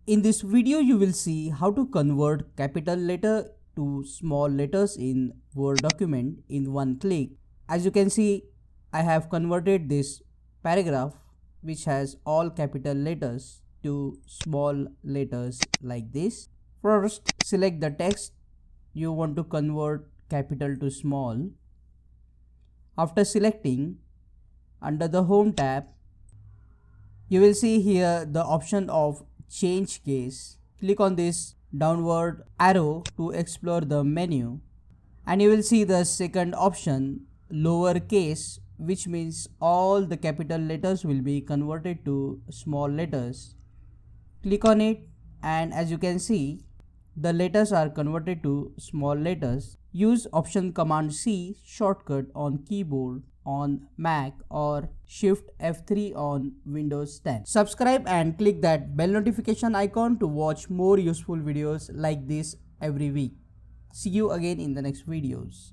In this video, you will see how to convert capital letter to small letters in Word document in one click. As you can see, I have converted this paragraph which has all capital letters to small letters like this. First, select the text you want to convert capital to small. After selecting, under the Home tab, you will see here the option of change case. Click on this downward arrow to explore the menu, and you will see the second option, lowercase, which means all the capital letters will be converted to small letters. Click on it, and as you can see, the letters are converted to small letters. Use Option Command C shortcut on keyboard on Mac or Shift F3 on Windows 10. Subscribe and click that bell notification icon to watch more useful videos like this every week. See you again in the next videos.